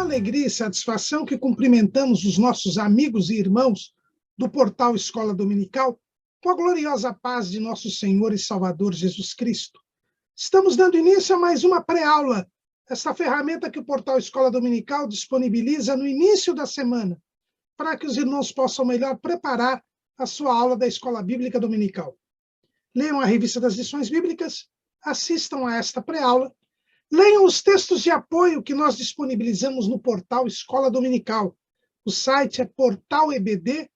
alegria e satisfação que cumprimentamos os nossos amigos e irmãos do portal Escola Dominical com a gloriosa paz de nosso Senhor e Salvador Jesus Cristo. Estamos dando início a mais uma pré-aula, esta ferramenta que o portal Escola Dominical disponibiliza no início da semana, para que os irmãos possam melhor preparar a sua aula da Escola Bíblica Dominical. Leiam a revista das lições bíblicas, assistam a esta pré-aula, leiam os textos de apoio que nós disponibilizamos no portal Escola Dominical. O site é portalebd.org.br.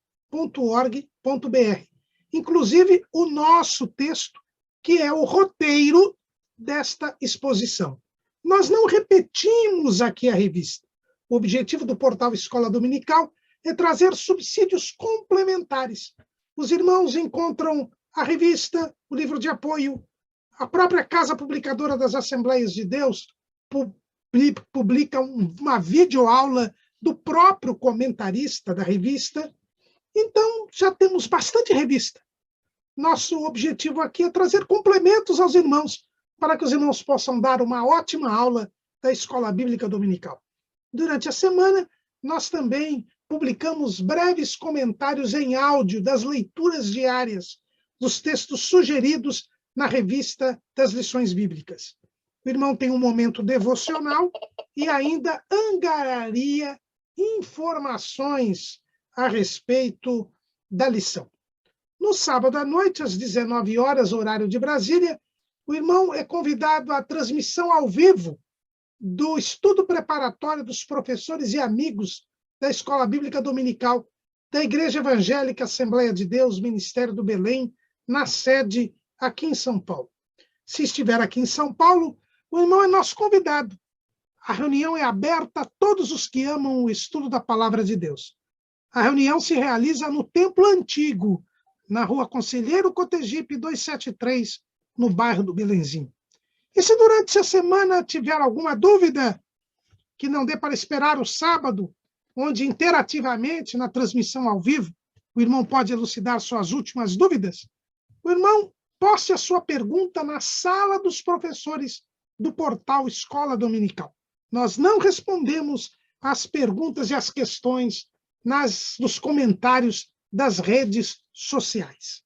Inclusive, o nosso texto, que é o roteiro desta exposição. Nós não repetimos aqui a revista. O objetivo do portal Escola Dominical é trazer subsídios complementares. Os irmãos encontram a revista, o livro de apoio, a própria Casa Publicadora das Assembleias de Deus publica uma videoaula do próprio comentarista da revista. Então, já temos bastante revista. Nosso objetivo aqui é trazer complementos aos irmãos, para que os irmãos possam dar uma ótima aula da Escola Bíblica Dominical. Durante a semana, nós também publicamos breves comentários em áudio das leituras diárias, dos textos sugeridos na revista das lições bíblicas. O irmão tem um momento devocional e ainda angararia informações a respeito da lição. No sábado à noite, às 19 horas, horário de Brasília, o irmão é convidado à transmissão ao vivo do estudo preparatório dos professores e amigos da Escola Bíblica Dominical da Igreja Evangélica Assembleia de Deus, Ministério do Belém, na sede aqui em São Paulo. Se estiver aqui em São Paulo, o irmão é nosso convidado. A reunião é aberta a todos os que amam o estudo da Palavra de Deus. A reunião se realiza no Templo Antigo, na Rua Conselheiro Cotegipe 273, no bairro do Belenzinho. E se durante essa semana tiver alguma dúvida, que não dê para esperar o sábado, onde interativamente, na transmissão ao vivo, o irmão pode elucidar suas últimas dúvidas, o irmão poste a sua pergunta na sala dos professores do portal Escola Dominical. Nós não respondemos às perguntas e às questões nos comentários das redes sociais.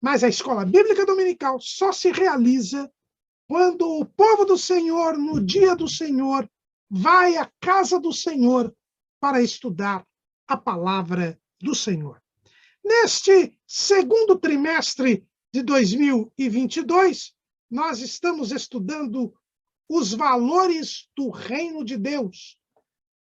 Mas a Escola Bíblica Dominical só se realiza quando o povo do Senhor, no dia do Senhor, vai à casa do Senhor para estudar a palavra do Senhor. Neste segundo trimestre de 2022, nós estamos estudando os valores do reino de Deus,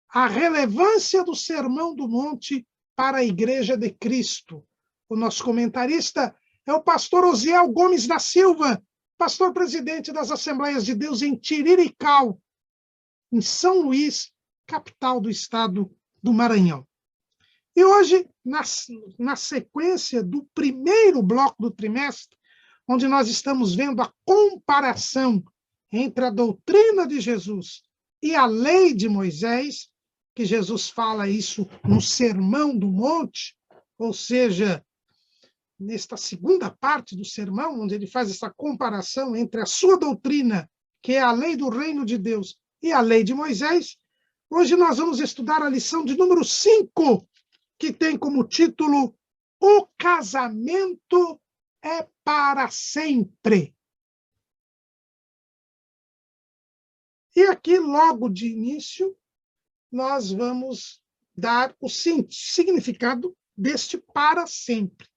a relevância do Sermão do Monte para a Igreja de Cristo. O nosso comentarista é o pastor Osiel Gomes da Silva, pastor presidente das Assembleias de Deus em Tiriricau, em São Luís, capital do estado do Maranhão. E hoje, na sequência do primeiro bloco do trimestre, onde nós estamos vendo a comparação entre a doutrina de Jesus e a lei de Moisés, que Jesus fala isso no Sermão do Monte, ou seja, nesta segunda parte do sermão, onde ele faz essa comparação entre a sua doutrina, que é a lei do reino de Deus, e a lei de Moisés, hoje nós vamos estudar a lição de número 5, que tem como título O Casamento é para Sempre. E aqui, logo de início, nós vamos dar o significado deste para sempre.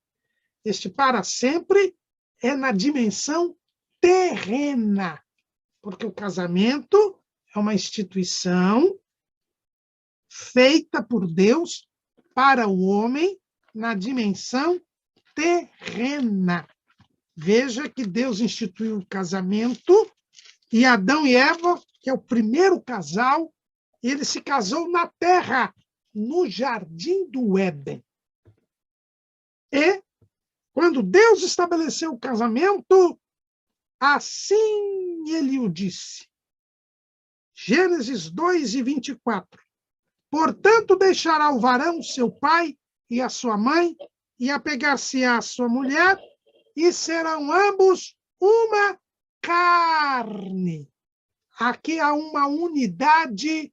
Este para sempre é na dimensão terrena, porque o casamento é uma instituição feita por Deus para o homem na dimensão terrena. Veja que Deus instituiu o casamento e Adão e Eva, que é o primeiro casal, ele se casou na terra, no jardim do Éden. E, quando Deus estabeleceu o casamento, assim ele o disse. Gênesis 2:24. Portanto, deixará o varão seu pai e a sua mãe, e apegar-se-á à sua mulher, e serão ambos uma carne. aqui há uma unidade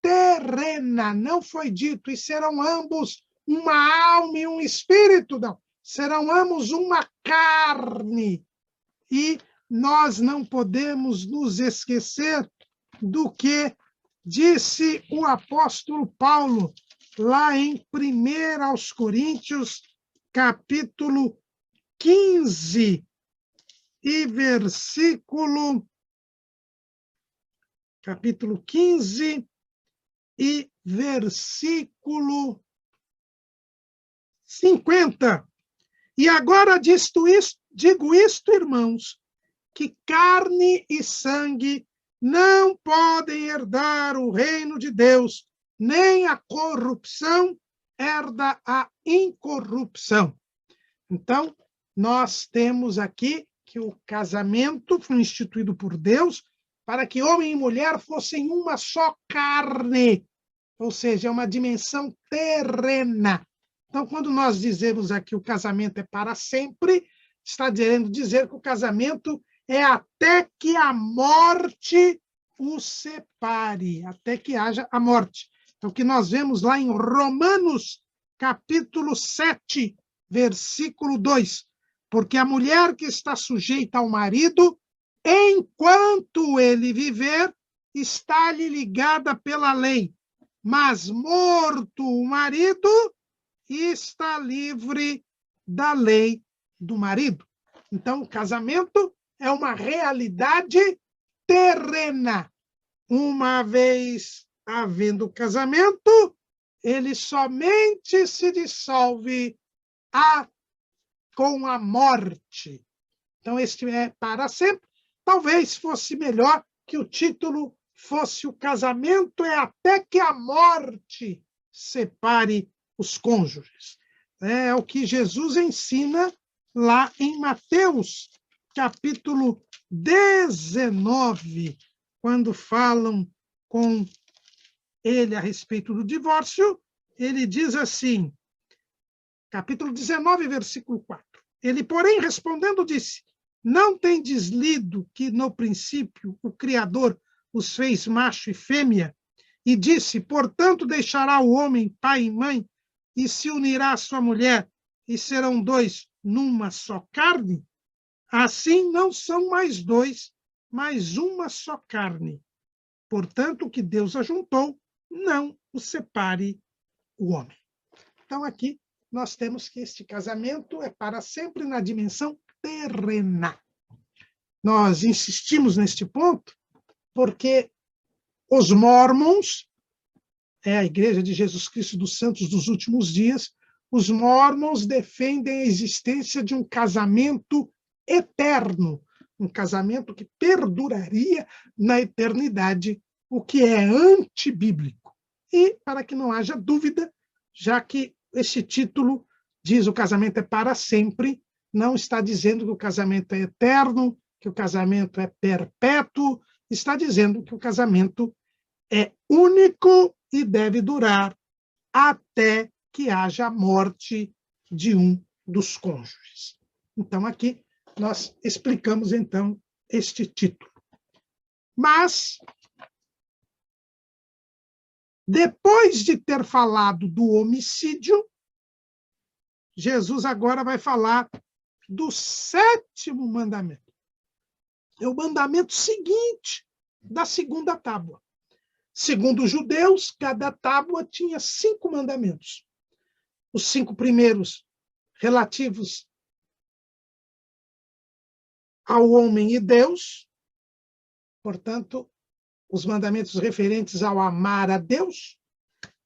terrena, não foi dito, e serão ambos uma alma e um espírito, não. Serão ambos uma carne. E nós não podemos nos esquecer do que disse o apóstolo Paulo, lá em 1 aos Coríntios, capítulo 15, e capítulo 15 e versículo 50. E agora digo isto, irmãos, que carne e sangue não podem herdar o reino de Deus, nem a corrupção herda a incorrupção. Então, nós temos aqui que o casamento foi instituído por Deus para que homem e mulher fossem uma só carne, ou seja, uma dimensão terrena. Então, quando nós dizemos aqui o casamento é para sempre, está querendo dizer que o casamento é até que a morte os separe, até que haja a morte. Então, o que nós vemos lá em Romanos, capítulo 7, versículo 2. Porque a mulher que está sujeita ao marido, enquanto ele viver, está-lhe ligada pela lei. Mas morto o marido, está livre da lei do marido. Então, o casamento é uma realidade terrena. Uma vez havendo casamento, ele somente se dissolve com a morte. Então, este é para sempre. Talvez fosse melhor que o título fosse O Casamento é até que a morte separe os cônjuges. É o que Jesus ensina lá em Mateus, capítulo 19, quando falam com ele a respeito do divórcio, ele diz assim, capítulo 19, versículo 4. Ele, porém, respondendo, disse, não tendes lido que, no princípio, o Criador os fez macho e fêmea, e disse, portanto, deixará o homem pai e mãe, e se unirá à sua mulher, e serão dois numa só carne? Assim não são mais dois, mas uma só carne. Portanto, o que Deus ajuntou, não o separe o homem. Então, aqui nós temos que este casamento é para sempre na dimensão terrena. Nós insistimos neste ponto porque os Mormons, a Igreja de Jesus Cristo dos Santos dos Últimos Dias, os Mormons defendem a existência de um casamento eterno, um casamento que perduraria na eternidade, o que é antibíblico. E, para que não haja dúvida, já que esse título diz o casamento é para sempre, não está dizendo que o casamento é eterno, que o casamento é perpétuo, está dizendo que o casamento é único e deve durar até que haja a morte de um dos cônjuges. Então, aqui nós explicamos, então, este título. Mas, depois de ter falado do homicídio, Jesus agora vai falar do 7º mandamento. É o mandamento seguinte da segunda tábua. Segundo os judeus, cada tábua tinha 5 mandamentos. Os 5 primeiros relativos ao homem e Deus, portanto, os mandamentos referentes ao amar a Deus,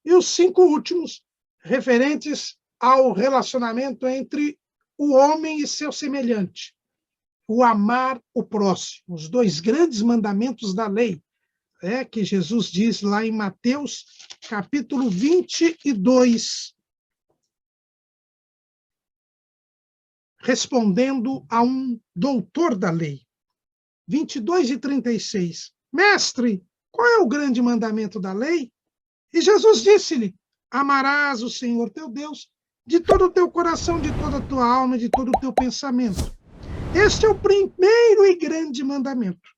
e os 5 últimos referentes ao relacionamento entre o homem e seu semelhante, o amar o próximo, os 2 grandes mandamentos da lei, que Jesus diz lá em Mateus, capítulo 22, respondendo a um doutor da lei. 22 e 36. Mestre, qual é o grande mandamento da lei? E Jesus disse-lhe, amarás o Senhor teu Deus de todo o teu coração, de toda a tua alma e de todo o teu pensamento. Este é o primeiro e grande mandamento.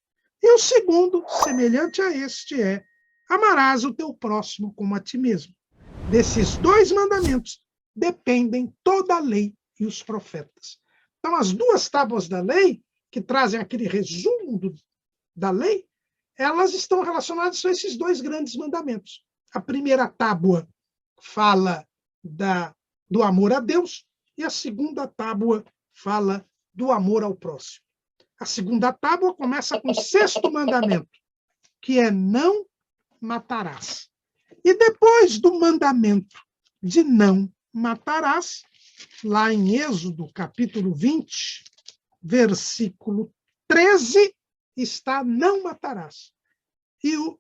E o segundo, semelhante a este, é: amarás o teu próximo como a ti mesmo. Desses dois mandamentos dependem toda a lei e os profetas. Então, as duas tábuas da lei, que trazem aquele resumo da lei, elas estão relacionadas a esses dois grandes mandamentos. A primeira tábua fala do amor a Deus e a segunda tábua fala do amor ao próximo. A segunda tábua começa com o sexto mandamento, que é: não matarás. E depois do mandamento de não matarás, lá em Êxodo, capítulo 20, versículo 13, está: não matarás. E o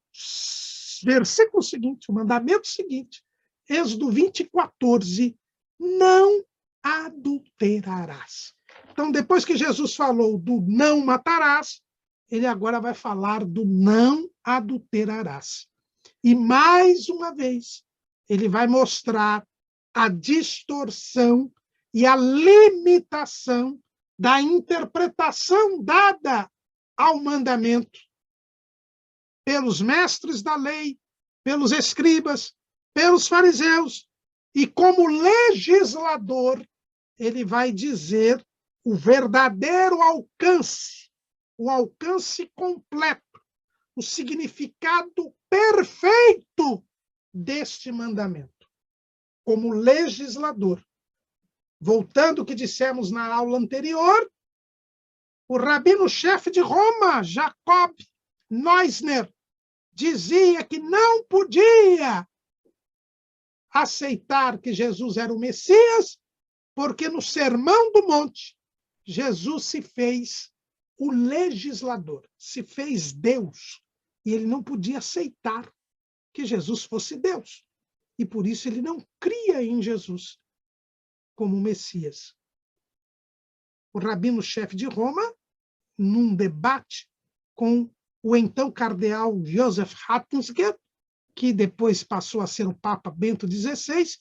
versículo seguinte, o mandamento seguinte, Êxodo 20, 14, não adulterarás. Então, depois que Jesus falou do não matarás, ele agora vai falar do não adulterarás. E, mais uma vez, ele vai mostrar a distorção e a limitação da interpretação dada ao mandamento pelos mestres da lei, pelos escribas, pelos fariseus, e como legislador, ele vai dizer o verdadeiro alcance, o alcance completo, o significado perfeito deste mandamento. Como legislador. Voltando ao que dissemos na aula anterior, o rabino-chefe de Roma, Jacob Neusner, dizia que não podia aceitar que Jesus era o Messias, porque no Sermão do Monte, Jesus se fez o legislador, se fez Deus, e ele não podia aceitar que Jesus fosse Deus. E por isso ele não cria em Jesus como Messias. O rabino-chefe de Roma, num debate com o então cardeal Joseph Ratzinger, que depois passou a ser o Papa Bento XVI,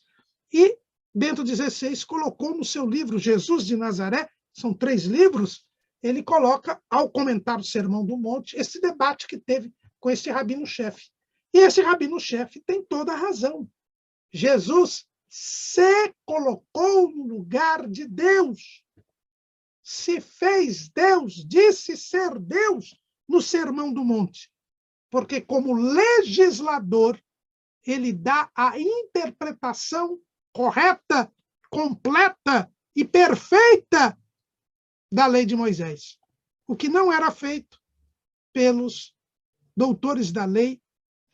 e Bento XVI colocou no seu livro Jesus de Nazaré, são 3 livros, ele coloca, ao comentar o Sermão do Monte, esse debate que teve com esse rabino-chefe. E esse rabino-chefe tem toda a razão. Jesus se colocou no lugar de Deus, se fez Deus, disse ser Deus no Sermão do Monte, porque como legislador, ele dá a interpretação correta, completa e perfeita da lei de Moisés, o que não era feito pelos doutores da lei,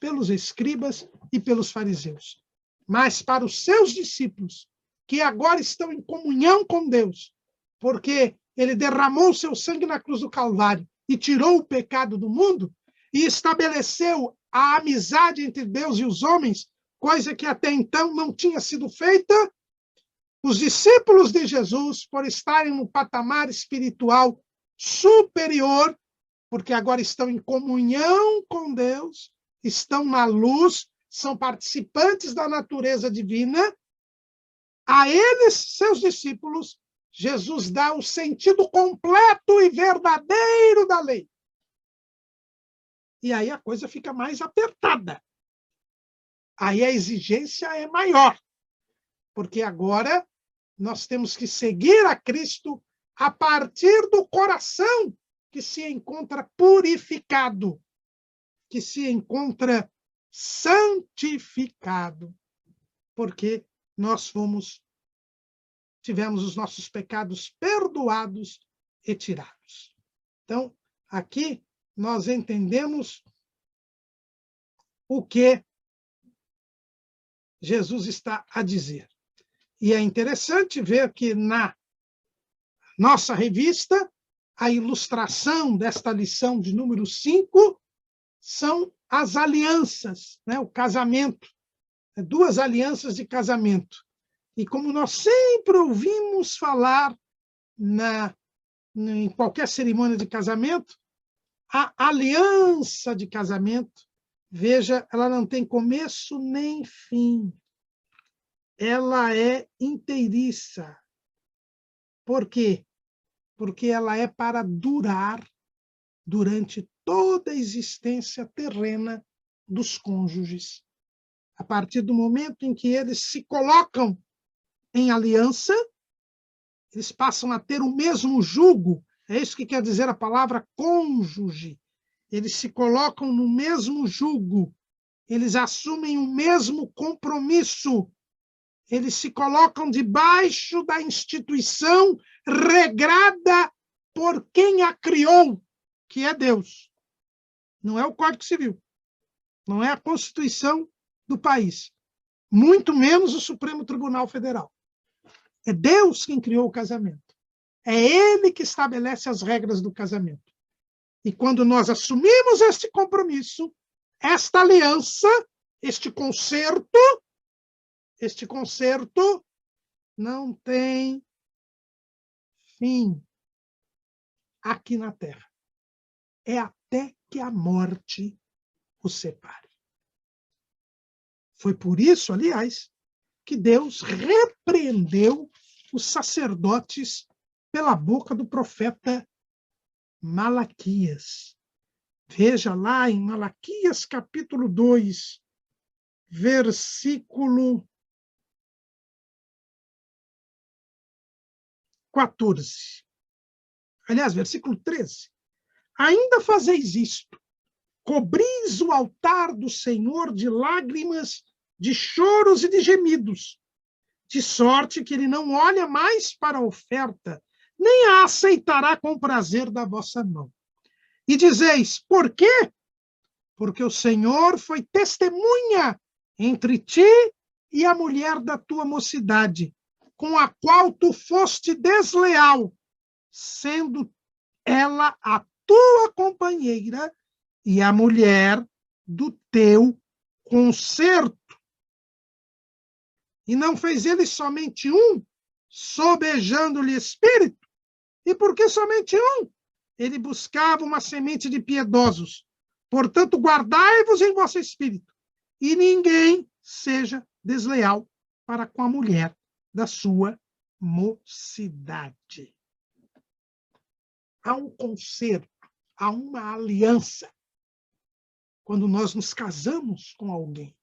pelos escribas e pelos fariseus. Mas para os seus discípulos, que agora estão em comunhão com Deus, porque ele derramou seu sangue na cruz do Calvário e tirou o pecado do mundo e estabeleceu a amizade entre Deus e os homens, coisa que até então não tinha sido feita, os discípulos de Jesus, por estarem no patamar espiritual superior, porque agora estão em comunhão com Deus, estão na luz, são participantes da natureza divina, a eles, seus discípulos, Jesus dá o sentido completo e verdadeiro da lei. E aí a coisa fica mais apertada. Aí a exigência é maior, porque agora nós temos que seguir a Cristo a partir do coração que se encontra purificado, que se encontra santificado, porque nós tivemos os nossos pecados perdoados e tirados. Então, aqui nós entendemos o que Jesus está a dizer. E é interessante ver que na nossa revista, a ilustração desta lição de número 5 são as alianças, né? O casamento, 2 alianças de casamento. E como nós sempre ouvimos falar em qualquer cerimônia de casamento, a aliança de casamento, veja, ela não tem começo nem fim. Ela é inteiriça. Por quê? Porque ela é para durar durante toda a existência terrena dos cônjuges. A partir do momento em que eles se colocam em aliança, eles passam a ter o mesmo jugo. É isso que quer dizer a palavra cônjuge. Eles se colocam no mesmo jugo. Eles assumem o mesmo compromisso. Eles se colocam debaixo da instituição regrada por quem a criou, que é Deus. Não é o Código Civil. Não é a Constituição do país. Muito menos o Supremo Tribunal Federal. É Deus quem criou o casamento. É Ele que estabelece as regras do casamento. E quando nós assumimos este compromisso, esta aliança, este concerto não tem fim aqui na Terra. É até que a morte os separe. Foi por isso, aliás, que Deus repreendeu os sacerdotes pela boca do profeta Malaquias. Veja lá em Malaquias, capítulo 2, versículo 14. Aliás, versículo 13. Ainda fazeis isto, cobris o altar do Senhor de lágrimas, de choros e de gemidos, de sorte que ele não olha mais para a oferta, nem a aceitará com prazer da vossa mão. E dizeis, por quê? Porque o Senhor foi testemunha entre ti e a mulher da tua mocidade, com a qual tu foste desleal, sendo ela a tua companheira e a mulher do teu concerto. E não fez ele somente um, sobejando-lhe espírito? E por que somente um? Ele buscava uma semente de piedosos. Portanto, guardai-vos em vosso espírito, e ninguém seja desleal para com a mulher da sua mocidade. Há um concerto, há uma aliança quando nós nos casamos com alguém.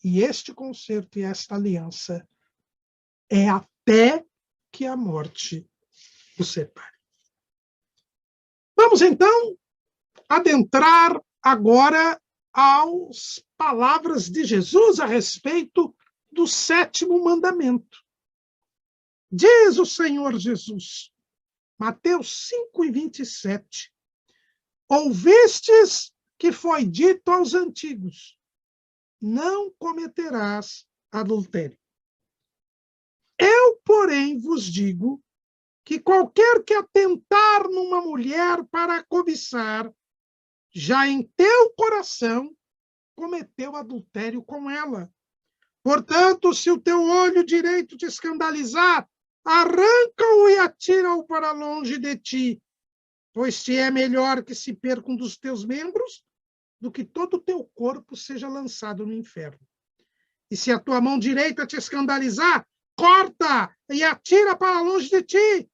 E este concerto e esta aliança é até que a morte os separe. Vamos, então, adentrar agora às palavras de Jesus a respeito do 7º mandamento. Diz o Senhor Jesus, Mateus 5:27, ouvistes que foi dito aos antigos, não cometerás adultério. Eu, porém, vos digo que qualquer que atentar numa mulher para a cobiçar, já em teu coração cometeu adultério com ela. Portanto, se o teu olho direito te escandalizar, arranca-o e atira-o para longe de ti, pois te é melhor que se perca um dos teus membros do que todo o teu corpo seja lançado no inferno. E se a tua mão direita te escandalizar, corta e atira para longe de ti,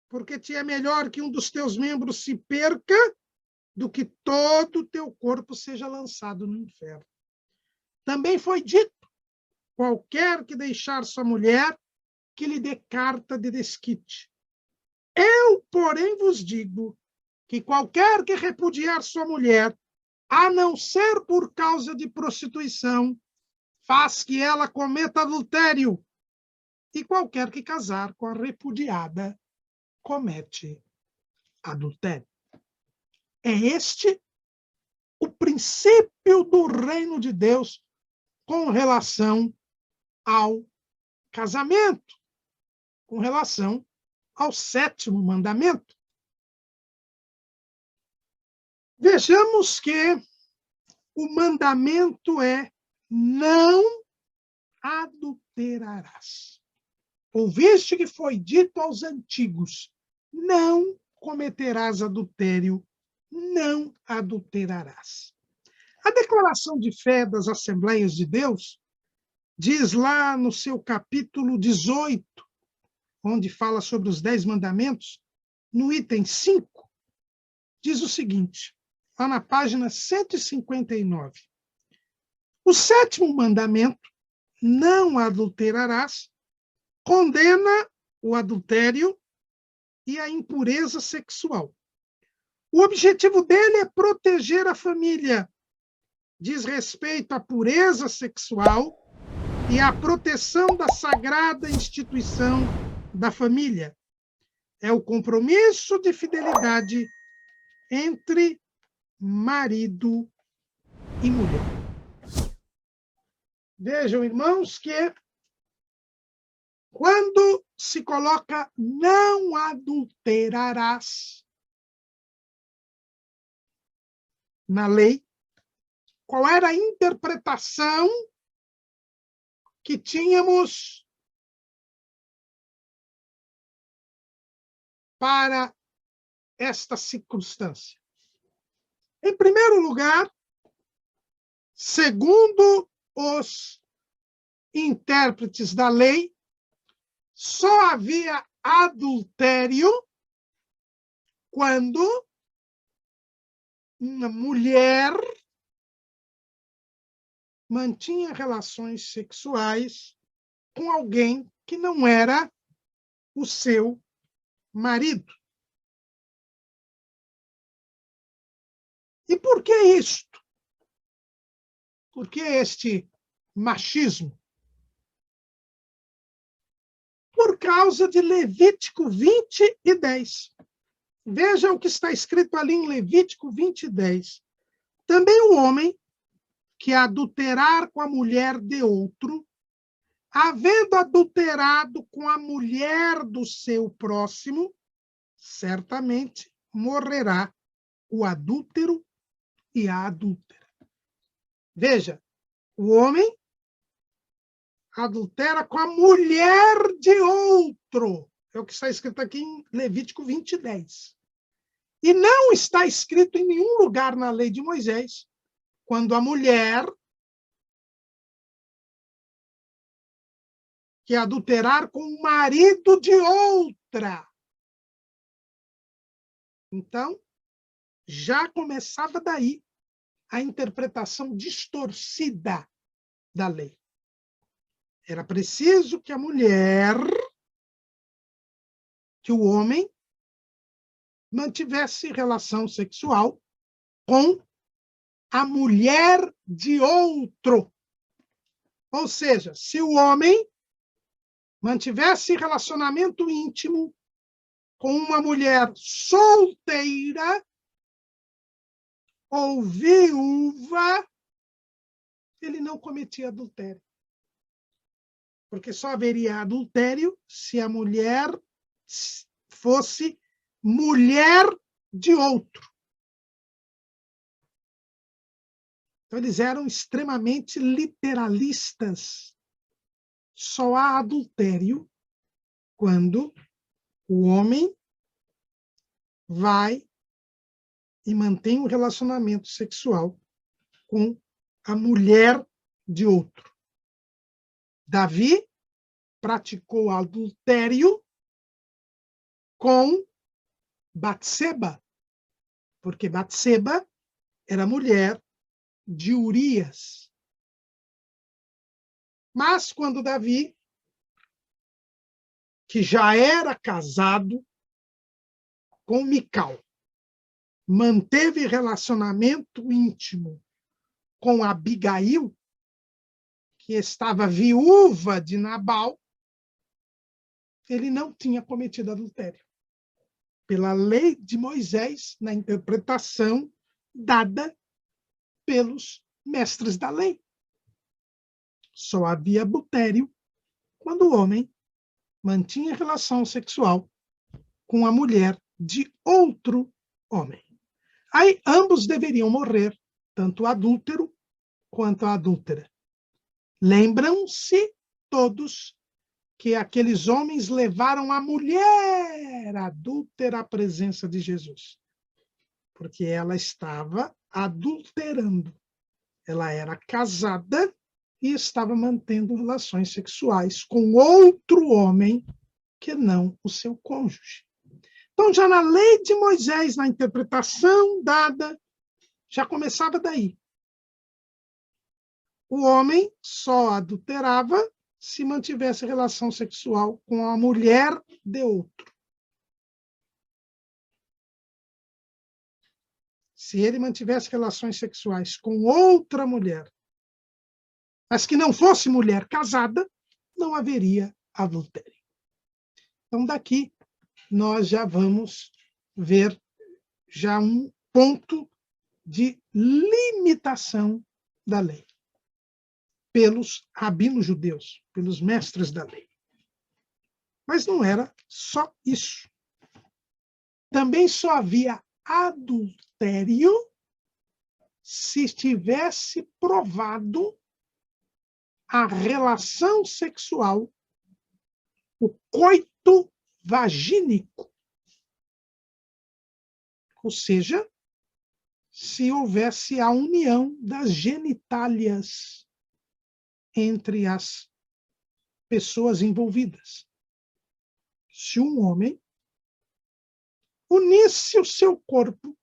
porque te é melhor que um dos teus membros se perca do que todo o teu corpo seja lançado no inferno. Também foi dito, qualquer que deixar sua mulher, que lhe dê carta de desquite. Eu, porém, vos digo que qualquer que repudiar sua mulher, a não ser por causa de prostituição, faz que ela cometa adultério. E qualquer que casar com a repudiada, comete adultério. É este o princípio do reino de Deus com relação ao casamento, com relação ao 7º mandamento. Vejamos que o mandamento é não adulterarás. Ouviste que foi dito aos antigos, não cometerás adultério, não adulterarás. A declaração de fé das Assembleias de Deus diz lá no seu capítulo 18, onde fala sobre os 10 mandamentos, no item 5, diz o seguinte, lá na página 159. O sétimo mandamento, não adulterarás, condena o adultério e a impureza sexual. O objetivo dele é proteger a família. Diz respeito à pureza sexual e à proteção da sagrada instituição da família. É o compromisso de fidelidade entre marido e mulher. Vejam, irmãos, que quando se coloca não adulterarás na lei, qual era a interpretação que tínhamos para esta circunstância? Em primeiro lugar, segundo os intérpretes da lei, só havia adultério quando uma mulher mantinha relações sexuais com alguém que não era o seu marido. E por que isto? Por que este machismo? Por causa de Levítico 20 e 10. Veja o que está escrito ali em Levítico 20 e 10. Também o homem que adulterar com a mulher de outro, havendo adulterado com a mulher do seu próximo, certamente morrerá o adúltero e a adúltera. Veja, o homem adultera com a mulher de outro. É o que está escrito aqui em Levítico 20, 10. E não está escrito em nenhum lugar na lei de Moisés, quando a mulher que adulterar com o marido de outra. Então, já começava daí a interpretação distorcida da lei. Era preciso que a mulher, que o homem, mantivesse relação sexual com a mulher de outro. Ou seja, se o homem mantivesse relacionamento íntimo com uma mulher solteira ou viúva, ele não cometia adultério. Porque só haveria adultério se a mulher fosse mulher de outro. Então, eles eram extremamente literalistas. Só há adultério quando o homem vai e mantém um relacionamento sexual com a mulher de outro. Davi praticou adultério com Batseba, porque Batseba era mulher de Urias. Mas quando Davi, que já era casado com Mical, manteve relacionamento íntimo com Abigail, que estava viúva de Nabal, ele não tinha cometido adultério. Pela lei de Moisés, na interpretação dada pelos mestres da lei. Só havia adultério quando o homem mantinha relação sexual com a mulher de outro homem. Aí ambos deveriam morrer, tanto o adúltero quanto a adúltera. Lembram-se todos que aqueles homens levaram a mulher adúltera à presença de Jesus, porque ela estava adulterando. Ela era casada e estava mantendo relações sexuais com outro homem que não o seu cônjuge. Então, já na lei de Moisés, na interpretação dada, já começava daí. O homem só adulterava se mantivesse relação sexual com a mulher de outro. Se ele mantivesse relações sexuais com outra mulher, mas que não fosse mulher casada, não haveria adultério. Então, daqui, nós já vamos ver já um ponto de limitação da lei pelos rabinos judeus, pelos mestres da lei. Mas não era só isso. Também só havia adultério se tivesse provado a relação sexual, o coito vagínico. Ou seja, se houvesse a união das genitálias entre as pessoas envolvidas. Se um homem unisse o seu corpo,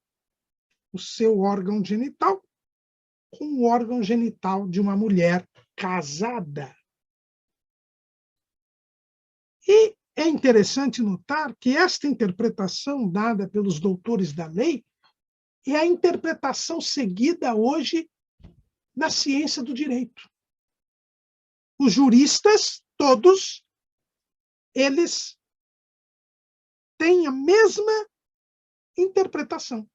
o seu órgão genital, com o órgão genital de uma mulher casada. E é interessante notar que esta interpretação dada pelos doutores da lei é a interpretação seguida hoje na ciência do direito. Os juristas, todos, eles têm a mesma interpretação.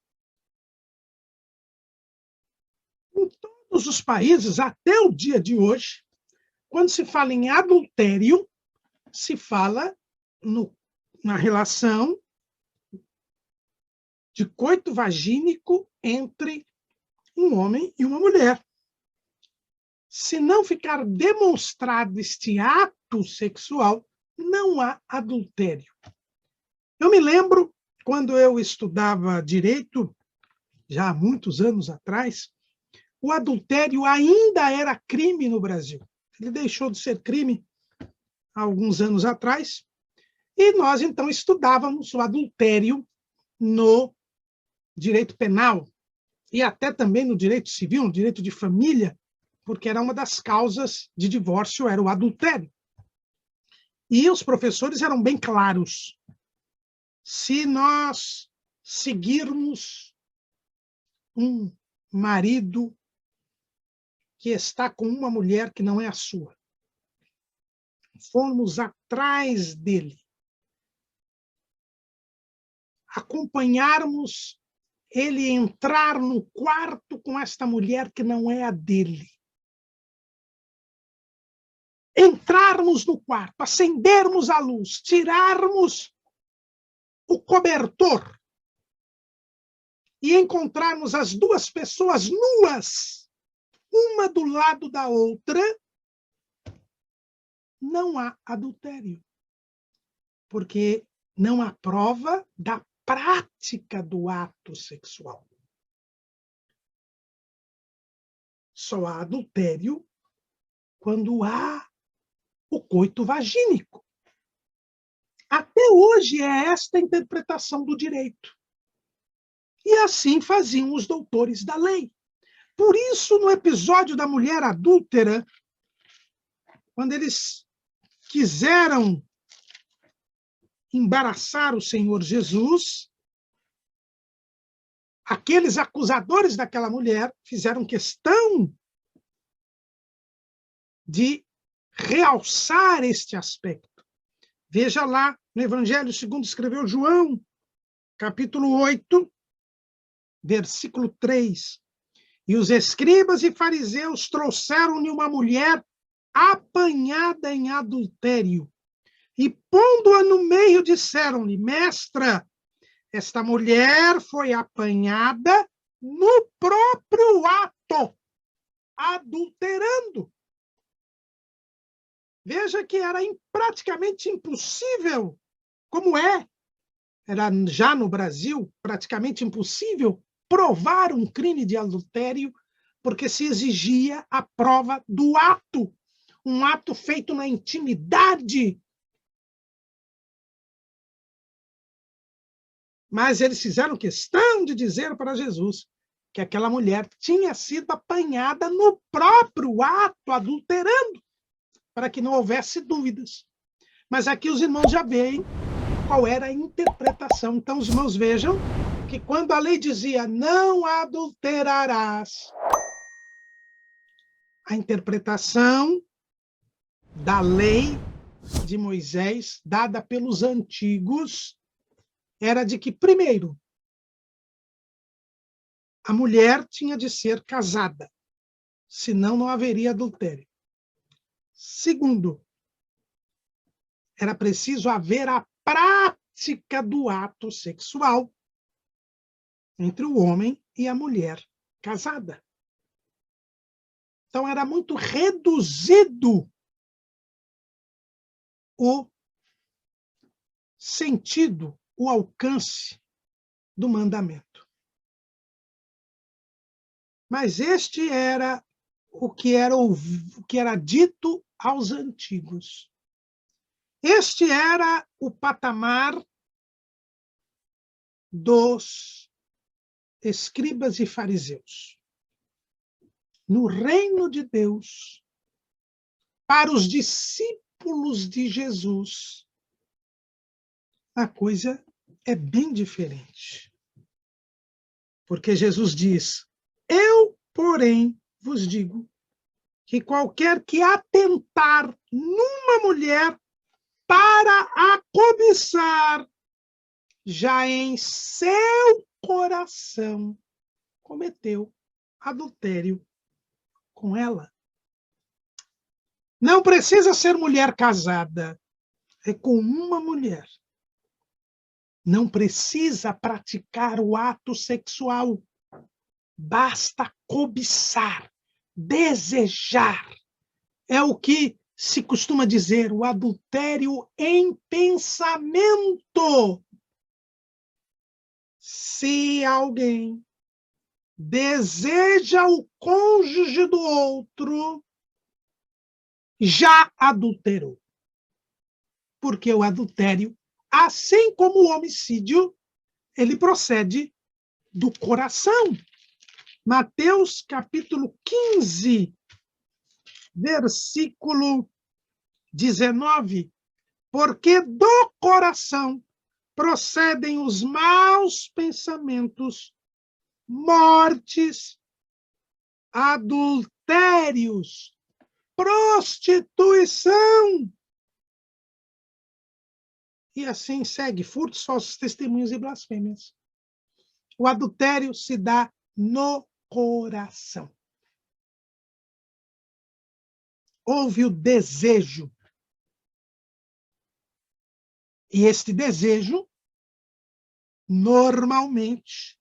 Em todos os países, até o dia de hoje, quando se fala em adultério, se fala na relação de coito vagínico entre um homem e uma mulher. Se não ficar demonstrado este ato sexual, não há adultério. Eu me lembro, quando eu estudava direito, já há muitos anos atrás, o adultério ainda era crime no Brasil. Ele deixou de ser crime há alguns anos atrás, e nós, então, estudávamos o adultério no direito penal, e até também no direito civil, no direito de família, porque era uma das causas de divórcio, era o adultério. E os professores eram bem claros. Se nós seguirmos um marido que está com uma mulher que não é a sua, formos atrás dele, acompanharmos ele entrar no quarto com esta mulher que não é a dele, entrarmos no quarto, acendermos a luz, tirarmos o cobertor e encontrarmos as duas pessoas nuas, uma do lado da outra, não há adultério, porque não há prova da prática do ato sexual. Só há adultério quando há o coito vagínico. Até hoje é esta a interpretação do direito. E assim faziam os doutores da lei. Por isso, no episódio da mulher adúltera, quando eles quiseram embaraçar o Senhor Jesus, aqueles acusadores daquela mulher fizeram questão de realçar este aspecto. Veja lá no Evangelho segundo escreveu João, capítulo 8, versículo 3. E os escribas e fariseus trouxeram-lhe uma mulher apanhada em adultério. E, pondo-a no meio, disseram-lhe: Mestra, esta mulher foi apanhada no próprio ato, adulterando. Veja que era praticamente impossível, como era já no Brasil, praticamente impossível provar um crime de adultério, porque se exigia a prova do ato, um ato feito na intimidade. Mas eles fizeram questão de dizer para Jesus que aquela mulher tinha sido apanhada no próprio ato, adulterando, para que não houvesse dúvidas. Mas aqui os irmãos já veem qual era a interpretação. Então, os irmãos vejam que quando a lei dizia não adulterarás, a interpretação da lei de Moisés, dada pelos antigos, era de que, primeiro, a mulher tinha de ser casada, senão não haveria adultério. Segundo, era preciso haver a prática do ato sexual entre o homem e a mulher casada. Então, era muito reduzido o sentido, o alcance do mandamento. Mas este era o que era dito aos antigos. Este era o patamar dos escribas e fariseus. No reino de Deus, para os discípulos de Jesus, a coisa é bem diferente. Porque Jesus diz: eu, porém, vos digo que qualquer que atentar numa mulher para a cobiçar, já em seu coração cometeu adultério com ela. Não precisa ser mulher casada, é com uma mulher. Não precisa praticar o ato sexual. Basta cobiçar, desejar. É o que se costuma dizer, o adultério em pensamento. Se alguém deseja o cônjuge do outro, já adulterou. Porque o adultério, assim como o homicídio, ele procede do coração. Mateus capítulo 15, versículo 19. Porque do coração procedem os maus pensamentos, mortes, adultérios, prostituição. E assim segue, furtos, falsos testemunhos e blasfêmias. O adultério se dá no coração. Houve o desejo. E este desejo, normalmente,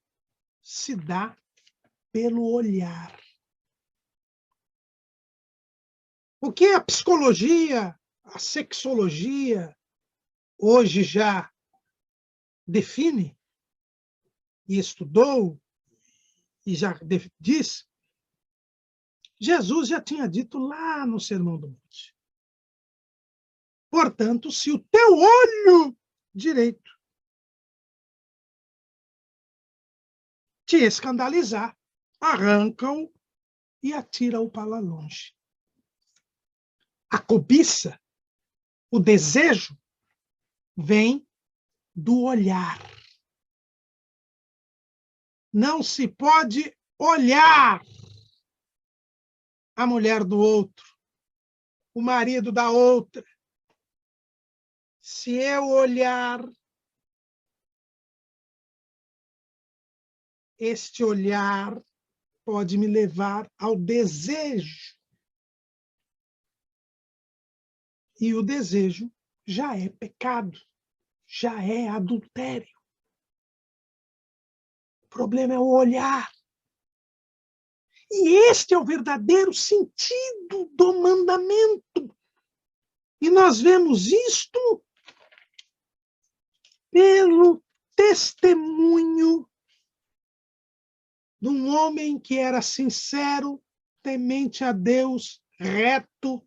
se dá pelo olhar. O que a psicologia, a sexologia, hoje já define, e estudou, e já diz, Jesus já tinha dito lá no Sermão do Monte. Portanto, se o teu olho direito te escandalizar, arranca-o e atira-o para longe. A cobiça, o desejo, vem do olhar. Não se pode olhar a mulher do outro, o marido da outra. Se eu olhar, este olhar pode me levar ao desejo. E o desejo já é pecado, já é adultério. O problema é o olhar. E este é o verdadeiro sentido do mandamento. E nós vemos isto pelo testemunho de um homem que era sincero, temente a Deus, reto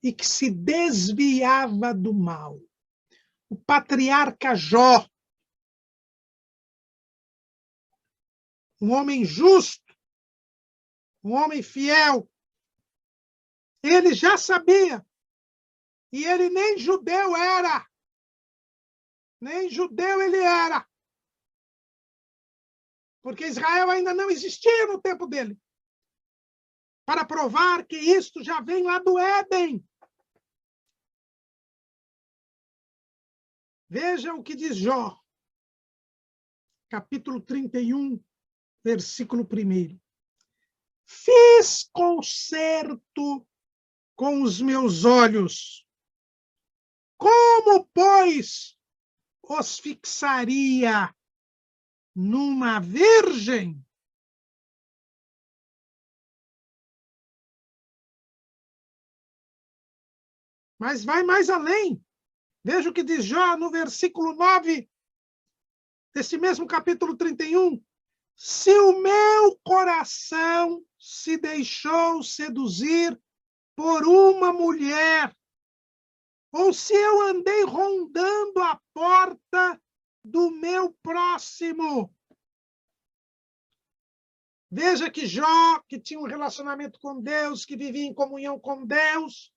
e que se desviava do mal. O patriarca Jó, um homem justo, um homem fiel. Ele já sabia, e ele nem judeu era. Nem judeu ele era. Porque Israel ainda não existia no tempo dele. Para provar que isto já vem lá do Éden. Veja o que diz Jó, capítulo 31, versículo 1. Fiz concerto com os meus olhos. Como, pois, os fixaria numa virgem? Mas vai mais além. Veja o que diz Jó no versículo 9, desse mesmo capítulo 31. Se o meu coração se deixou seduzir por uma mulher, ou se eu andei rondando a porta do meu próximo. Veja que Jó, que tinha um relacionamento com Deus, que vivia em comunhão com Deus,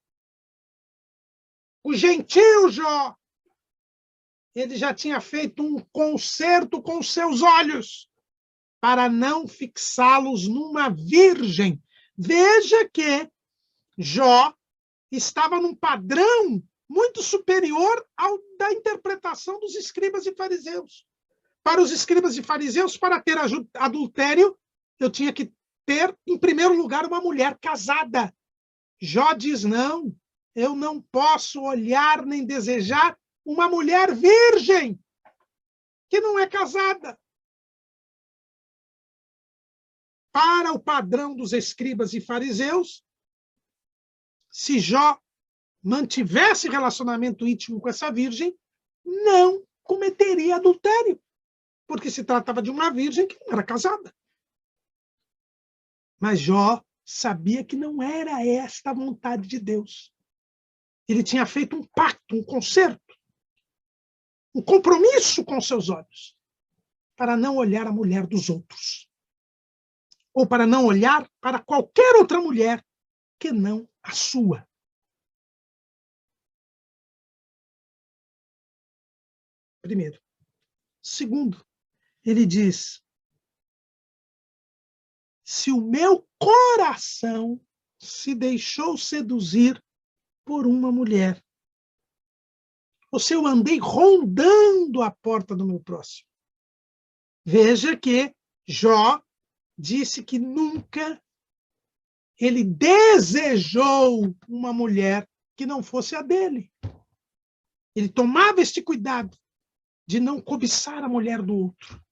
o gentil Jó, ele já tinha feito um concerto com seus olhos para não fixá-los numa virgem. Veja que Jó estava num padrão muito superior ao da interpretação dos escribas e fariseus. Para os escribas e fariseus, para ter adultério, eu tinha que ter, em primeiro lugar, uma mulher casada. Jó diz, não, eu não posso olhar nem desejar uma mulher virgem, que não é casada. Para o padrão dos escribas e fariseus, se Jó mantivesse relacionamento íntimo com essa virgem, não cometeria adultério, porque se tratava de uma virgem que não era casada. Mas Jó sabia que não era esta a vontade de Deus. Ele tinha feito um pacto, um concerto, um compromisso com seus olhos, para não olhar a mulher dos outros, ou para não olhar para qualquer outra mulher que não a sua. Primeiro. Segundo, ele diz, se o meu coração se deixou seduzir por uma mulher, ou se eu andei rondando a porta do meu próximo. Veja que Jó disse que nunca ele desejou uma mulher que não fosse a dele. Ele tomava este cuidado de não cobiçar a mulher do outro.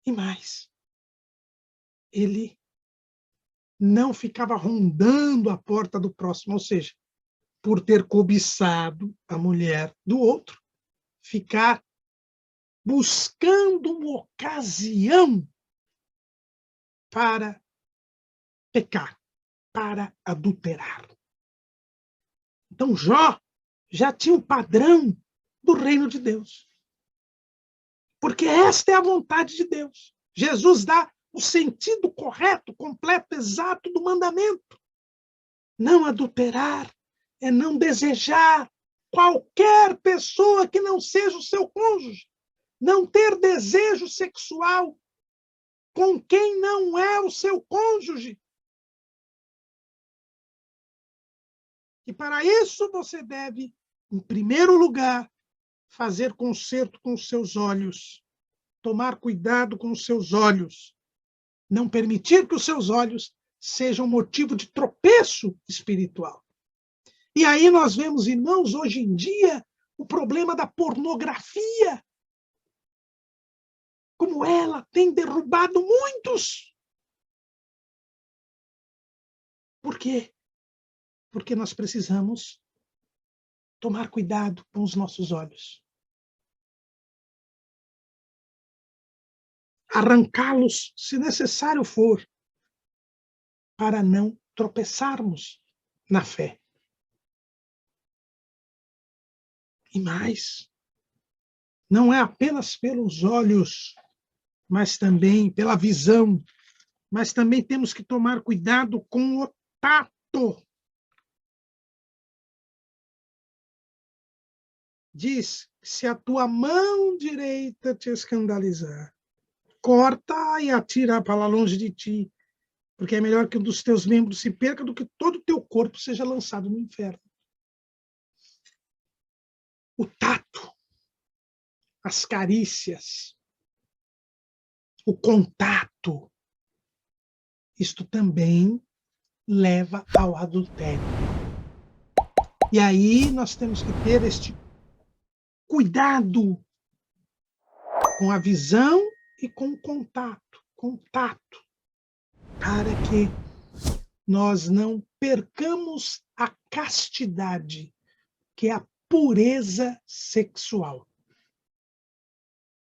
E mais, ele não ficava rondando a porta do próximo, ou seja, por ter cobiçado a mulher do outro, ficar buscando uma ocasião para pecar, para adulterar. Então, Jó já tinha um padrão do reino de Deus. Porque esta é a vontade de Deus. Jesus dá o sentido correto, completo, exato do mandamento. Não adulterar é não desejar qualquer pessoa que não seja o seu cônjuge. Não ter desejo sexual com quem não é o seu cônjuge. E para isso você deve, em primeiro lugar, fazer concerto com os seus olhos, tomar cuidado com os seus olhos, não permitir que os seus olhos sejam motivo de tropeço espiritual. E aí nós vemos, irmãos, hoje em dia, o problema da pornografia, como ela tem derrubado muitos. Por quê? Porque nós precisamos tomar cuidado com os nossos olhos. Arrancá-los, se necessário for, para não tropeçarmos na fé. E mais, não é apenas pelos olhos mas também pela visão, mas também temos que tomar cuidado com o tato. Diz que se a tua mão direita te escandalizar, corta e atira para longe de ti, porque é melhor que um dos teus membros se perca do que todo o teu corpo seja lançado no inferno. O tato, as carícias, o contato, isto também leva ao adultério. E aí nós temos que ter este cuidado com a visão e com o contato, para que nós não percamos a castidade, que é a pureza sexual.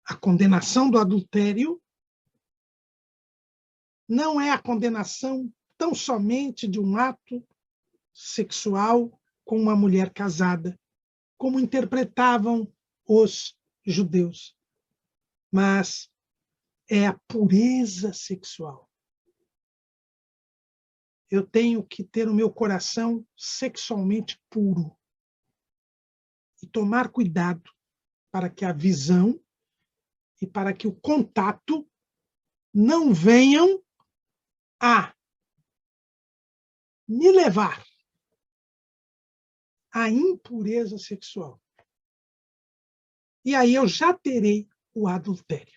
A condenação do adultério não é a condenação tão somente de um ato sexual com uma mulher casada, como interpretavam os judeus, mas é a pureza sexual. Eu tenho que ter o meu coração sexualmente puro e tomar cuidado para que a visão e para que o contato não venham a me levar à impureza sexual. E aí eu já terei o adultério.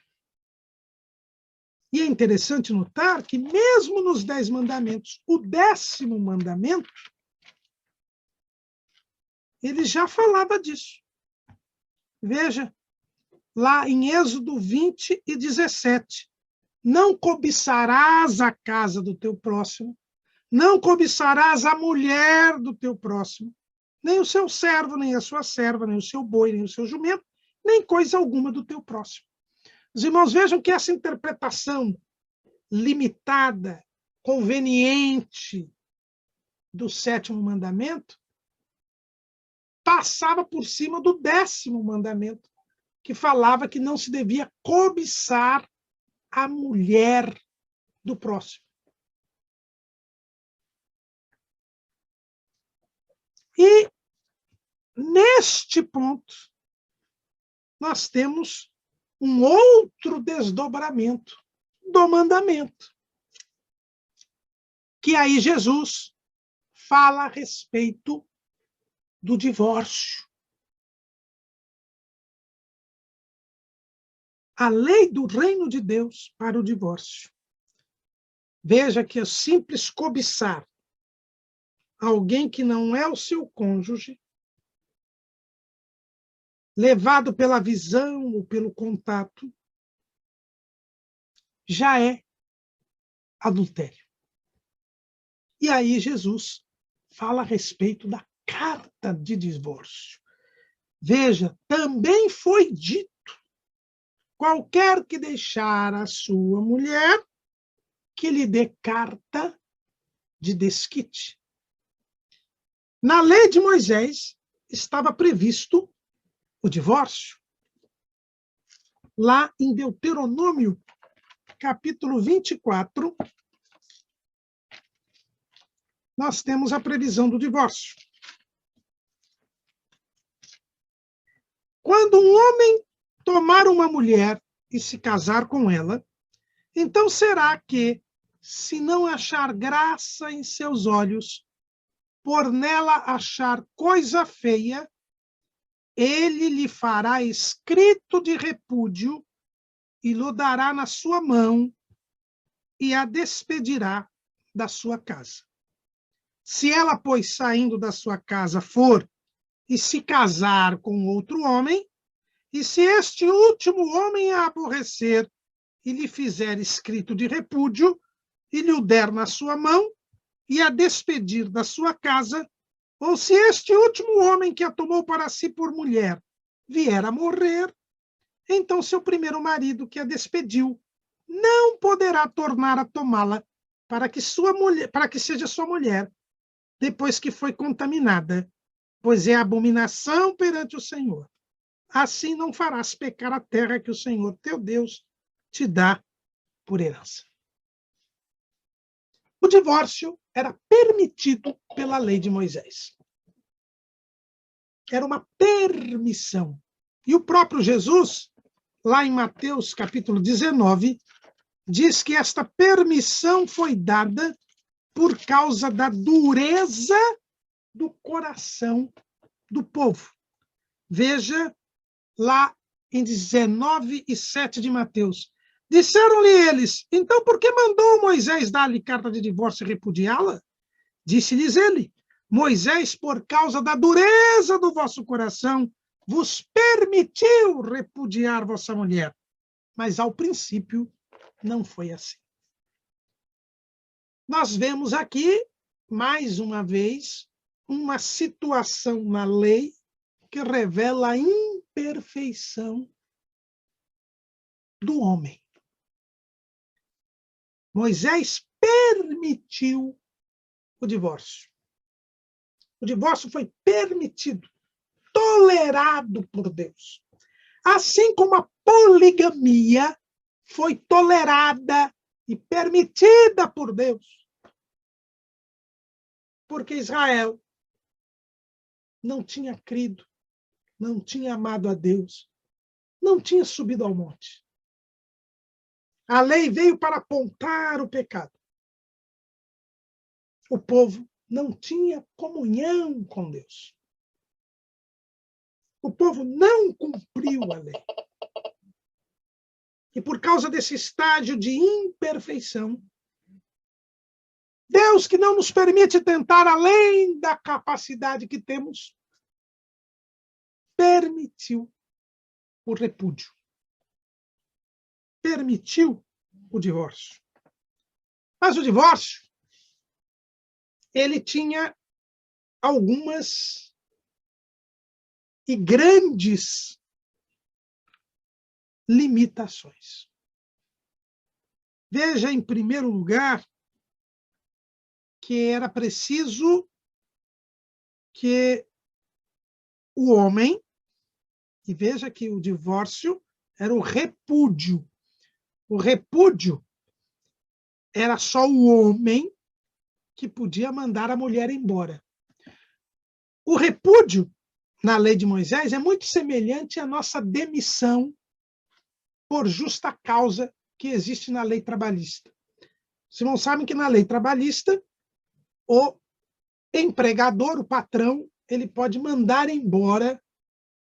E é interessante notar que, mesmo nos 10 mandamentos, o 10º mandamento, ele já falava disso. Veja, lá em Êxodo 20 e 17. Não cobiçarás a casa do teu próximo, não cobiçarás a mulher do teu próximo, nem o seu servo, nem a sua serva, nem o seu boi, nem o seu jumento, nem coisa alguma do teu próximo. Os irmãos vejam que essa interpretação limitada, conveniente do 7º mandamento passava por cima do 10º mandamento, que falava que não se devia cobiçar a mulher do próximo. E, neste ponto, nós temos um outro desdobramento do mandamento, que aí Jesus fala a respeito do divórcio. A lei do reino de Deus para o divórcio. Veja que o simples cobiçar alguém que não é o seu cônjuge, levado pela visão ou pelo contato, já é adultério. E aí Jesus fala a respeito da carta de divórcio. Veja, também foi dito: qualquer que deixar a sua mulher, que lhe dê carta de desquite. Na lei de Moisés estava previsto o divórcio. Lá em Deuteronômio, capítulo 24, nós temos a previsão do divórcio. Quando um homem tomar uma mulher e se casar com ela, então será que, se não achar graça em seus olhos, por nela achar coisa feia, ele lhe fará escrito de repúdio e lhe dará na sua mão e a despedirá da sua casa. Se ela, pois, saindo da sua casa for e se casar com outro homem, e se este último homem a aborrecer e lhe fizer escrito de repúdio e lhe o der na sua mão e a despedir da sua casa, ou se este último homem que a tomou para si por mulher vier a morrer, então seu primeiro marido que a despediu não poderá tornar a tomá-la para que seja sua mulher, depois que foi contaminada, pois é abominação perante o Senhor. Assim não farás pecar a terra que o Senhor teu Deus te dá por herança. O divórcio era permitido pela lei de Moisés. Era uma permissão. E o próprio Jesus, lá em Mateus capítulo 19, diz que esta permissão foi dada por causa da dureza do coração do povo. Veja lá em 19:7 de Mateus. Disseram-lhe eles, então por que mandou Moisés dar-lhe carta de divórcio e repudiá-la? Disse-lhes ele, Moisés, por causa da dureza do vosso coração, vos permitiu repudiar vossa mulher. Mas ao princípio não foi assim. Nós vemos aqui, mais uma vez, uma situação na lei que revela a imperfeição do homem. Moisés permitiu o divórcio. O divórcio foi permitido, tolerado por Deus. Assim como a poligamia foi tolerada e permitida por Deus. Porque Israel não tinha crido, não tinha amado a Deus, não tinha subido ao monte. A lei veio para apontar o pecado. O povo não tinha comunhão com Deus. O povo não cumpriu a lei. E por causa desse estágio de imperfeição, Deus, que não nos permite tentar além da capacidade que temos, permitiu o repúdio. Permitiu o divórcio. Mas o divórcio, ele tinha algumas e grandes limitações. Veja, em primeiro lugar, que era preciso que o homem, e veja que o divórcio era o repúdio. O repúdio era só o homem que podia mandar a mulher embora. O repúdio, na lei de Moisés, é muito semelhante à nossa demissão por justa causa que existe na lei trabalhista. Vocês não sabem que na lei trabalhista, o empregador, o patrão, ele pode mandar embora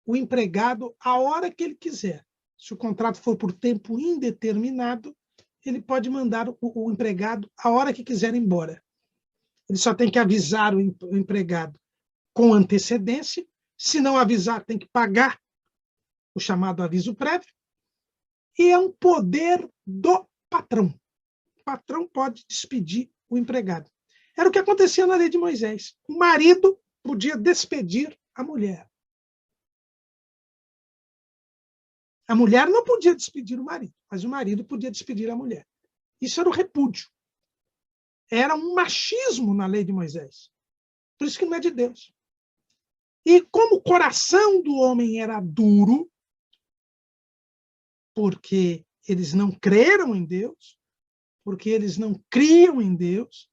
o empregado a hora que ele quiser. Se o contrato for por tempo indeterminado, ele pode mandar o empregado a hora que quiser embora. Ele só tem que avisar o empregado com antecedência. Se não avisar, tem que pagar o chamado aviso prévio. E é um poder do patrão. O patrão pode despedir o empregado. Era o que acontecia na lei de Moisés. O marido podia despedir a mulher. A mulher não podia despedir o marido, mas o marido podia despedir a mulher. Isso era o repúdio. Era um machismo na lei de Moisés. Por isso que não é de Deus. E como o coração do homem era duro, porque eles não creram em Deus, porque eles não criam em Deus,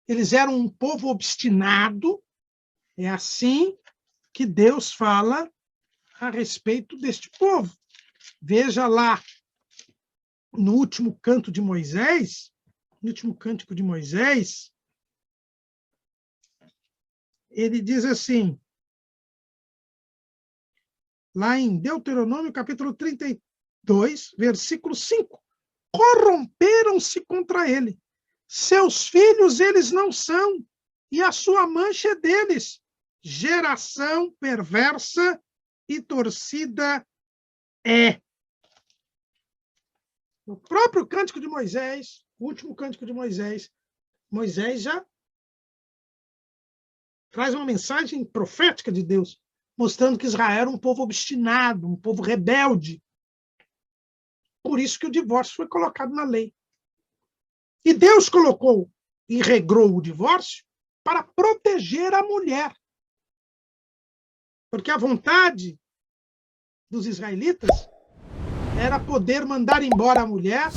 eles eram um povo obstinado, é assim que Deus fala a respeito deste povo. Veja lá, no último canto de Moisés, no último cântico de Moisés, ele diz assim, lá em Deuteronômio, capítulo 32, versículo 5, corromperam-se contra ele. Seus filhos eles não são, e a sua mancha é deles. Geração perversa e torcida é. No próprio cântico de Moisés, o último cântico de Moisés, Moisés já traz uma mensagem profética de Deus, mostrando que Israel era um povo obstinado, um povo rebelde. Por isso que o divórcio foi colocado na lei. E Deus colocou e regrou o divórcio para proteger a mulher. Porque a vontade dos israelitas era poder mandar embora a mulher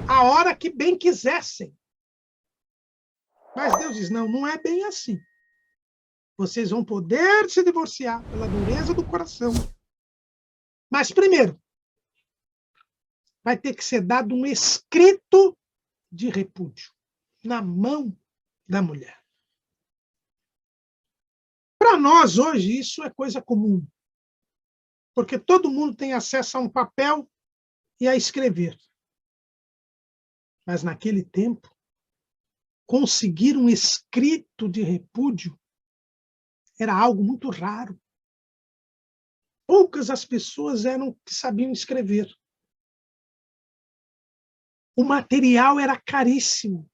a hora que bem quisessem. Mas Deus diz, não, não é bem assim. Vocês vão poder se divorciar pela dureza do coração. Mas, primeiro, vai ter que ser dado um escrito de repúdio na mão da mulher. Para nós, hoje, isso é coisa comum. Porque todo mundo tem acesso a um papel e a escrever. Mas, naquele tempo, conseguir um escrito de repúdio era algo muito raro. Poucas as pessoas eram que sabiam escrever. O material era caríssimo.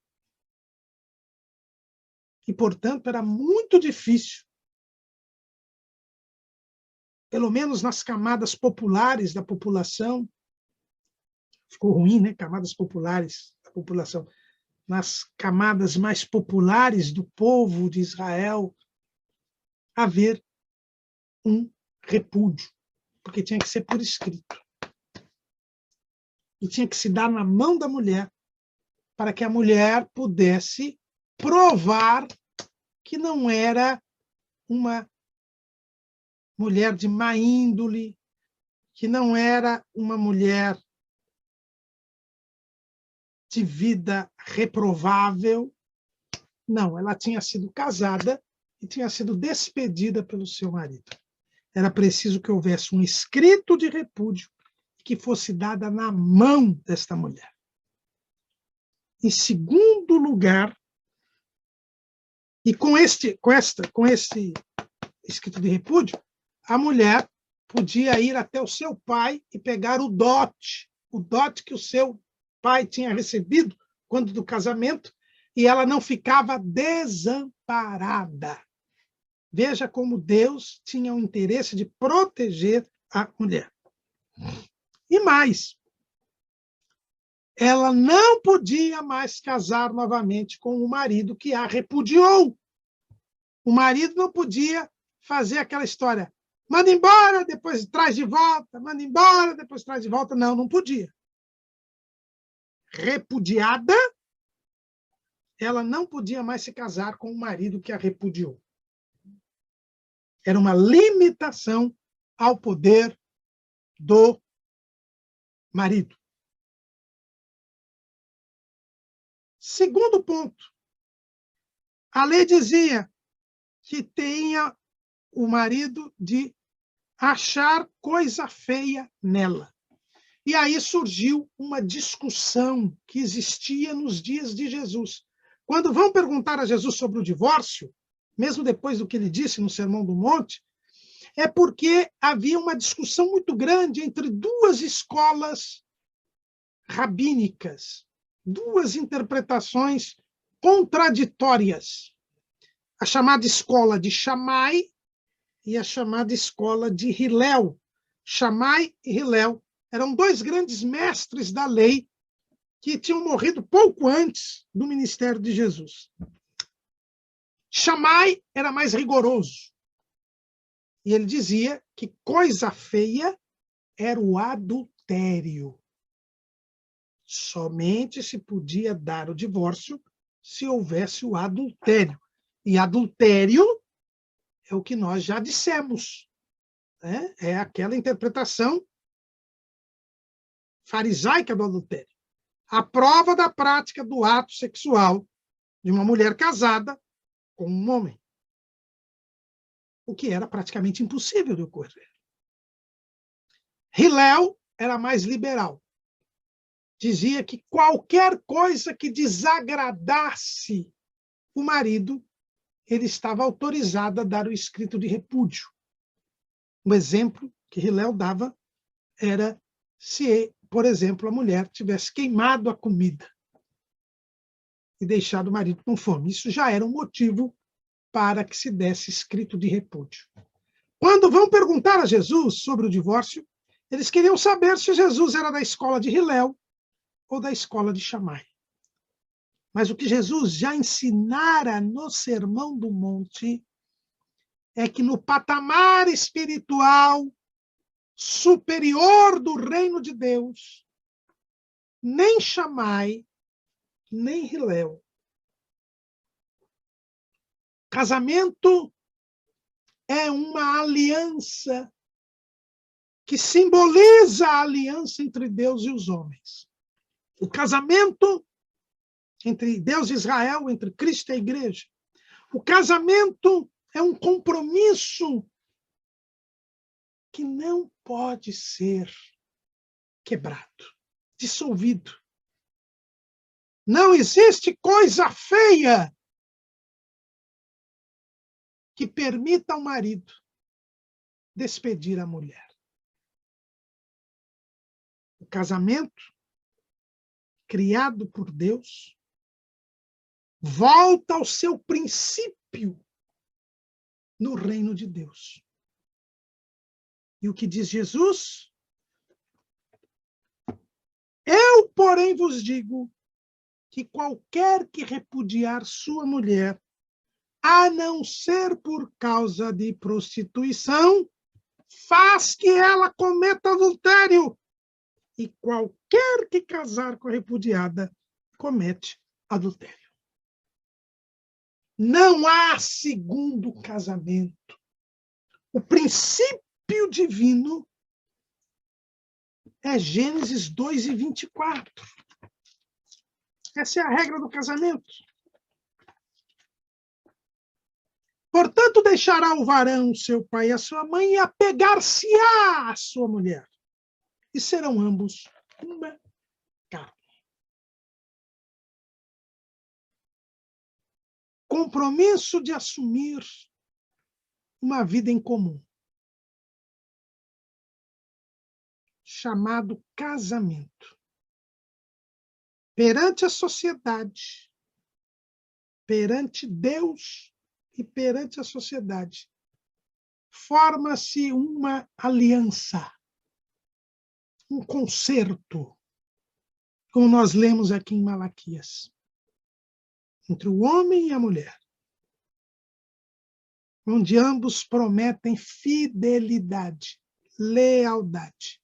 E, portanto, era muito difícil, pelo menos nas camadas populares da população, ficou ruim, né? Camadas populares da população. Nas camadas mais populares do povo de Israel, haver um repúdio, porque tinha que ser por escrito. E tinha que se dar na mão da mulher, para que a mulher pudesse provar que não era uma mulher de má índole, que não era uma mulher de vida reprovável. Não, ela tinha sido casada e tinha sido despedida pelo seu marido. Era preciso que houvesse um escrito de repúdio que fosse dada na mão desta mulher. Em segundo lugar, e com esse escrito de repúdio, a mulher podia ir até o seu pai e pegar o dote que o seu pai tinha recebido quando do casamento, e ela não ficava desamparada. Veja como Deus tinha o interesse de proteger a mulher. E mais, ela não podia mais casar novamente com o marido que a repudiou. O marido não podia fazer aquela história, manda embora, depois traz de volta, manda embora, depois traz de volta. Não, não podia. Repudiada, ela não podia mais se casar com o marido que a repudiou. Era uma limitação ao poder do marido. Segundo ponto, a lei dizia que tenha o marido de achar coisa feia nela. E aí surgiu uma discussão que existia nos dias de Jesus. Quando vão perguntar a Jesus sobre o divórcio, mesmo depois do que ele disse no Sermão do Monte, é porque havia uma discussão muito grande entre duas escolas rabínicas, duas interpretações contraditórias. A chamada escola de Shammai e a chamada escola de Hillel. Shammai e Hillel eram dois grandes mestres da lei que tinham morrido pouco antes do ministério de Jesus. Shammai era mais rigoroso. E ele dizia que coisa feia era o adultério. Somente se podia dar o divórcio se houvesse o adultério. E adultério é o que nós já dissemos, né? É aquela interpretação farisaica do adultério. A prova da prática do ato sexual de uma mulher casada com um homem. O que era praticamente impossível de ocorrer. Hillel era mais liberal. Dizia que qualquer coisa que desagradasse o marido, ele estava autorizado a dar o escrito de repúdio. Um exemplo que Hillel dava era se, por exemplo, a mulher tivesse queimado a comida e deixado o marido com fome. Isso já era um motivo para que se desse escrito de repúdio. Quando vão perguntar a Jesus sobre o divórcio, eles queriam saber se Jesus era da escola de Hillel ou da escola de Shammai. Mas o que Jesus já ensinara no Sermão do Monte é que no patamar espiritual superior do reino de Deus, nem Shammai, nem Hillel. Casamento é uma aliança que simboliza a aliança entre Deus e os homens. O casamento entre Deus e Israel, entre Cristo e a igreja. O casamento é um compromisso que não pode ser quebrado, dissolvido. Não existe coisa feia que permita ao marido despedir a mulher. O casamento, criado por Deus, volta ao seu princípio no reino de Deus. E o que diz Jesus? Eu, porém, vos digo que qualquer que repudiar sua mulher, a não ser por causa de prostituição, faz que ela cometa adultério. E qualquer que casar com a repudiada, comete adultério. Não há segundo casamento. O princípio divino é Gênesis 2:24. Essa é a regra do casamento. Portanto, deixará o varão, seu pai e a sua mãe, e apegar-se-á à sua mulher. E serão ambos uma carne. Compromisso de assumir uma vida em comum, chamado casamento. Perante a sociedade, perante Deus e perante a sociedade, forma-se uma aliança, um concerto, como nós lemos aqui em Malaquias, entre o homem e a mulher, onde ambos prometem fidelidade, lealdade,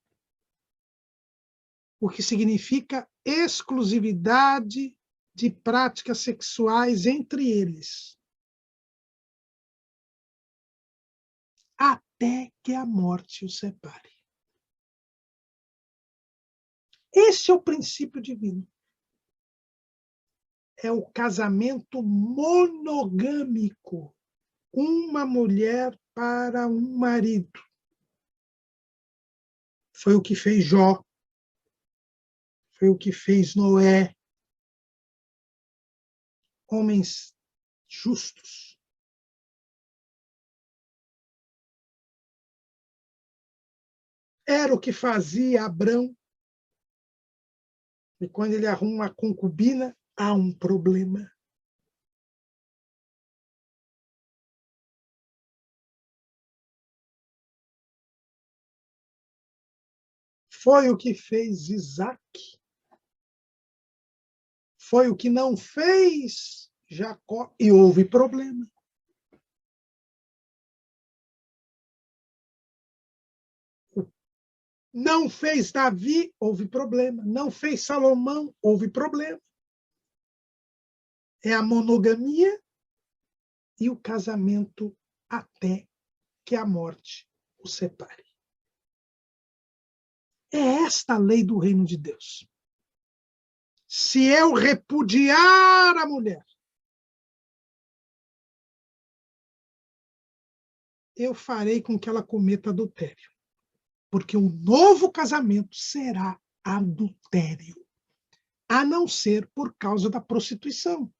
o que significa exclusividade de práticas sexuais entre eles, até que a morte os separe. Esse é o princípio divino. É o casamento monogâmico. Uma mulher para um marido. Foi o que fez Jó. Foi o que fez Noé. Homens justos. Era o que fazia Abrão. E quando ele arruma uma concubina, há um problema. Foi o que fez Isaac. Foi o que não fez Jacó. E houve problema. Não fez Davi, houve problema. Não fez Salomão, houve problema. É a monogamia e o casamento até que a morte o separe. É esta a lei do reino de Deus. Se eu repudiar a mulher, eu farei com que ela cometa adultério. Porque o novo casamento será adultério, a não ser por causa da prostituição.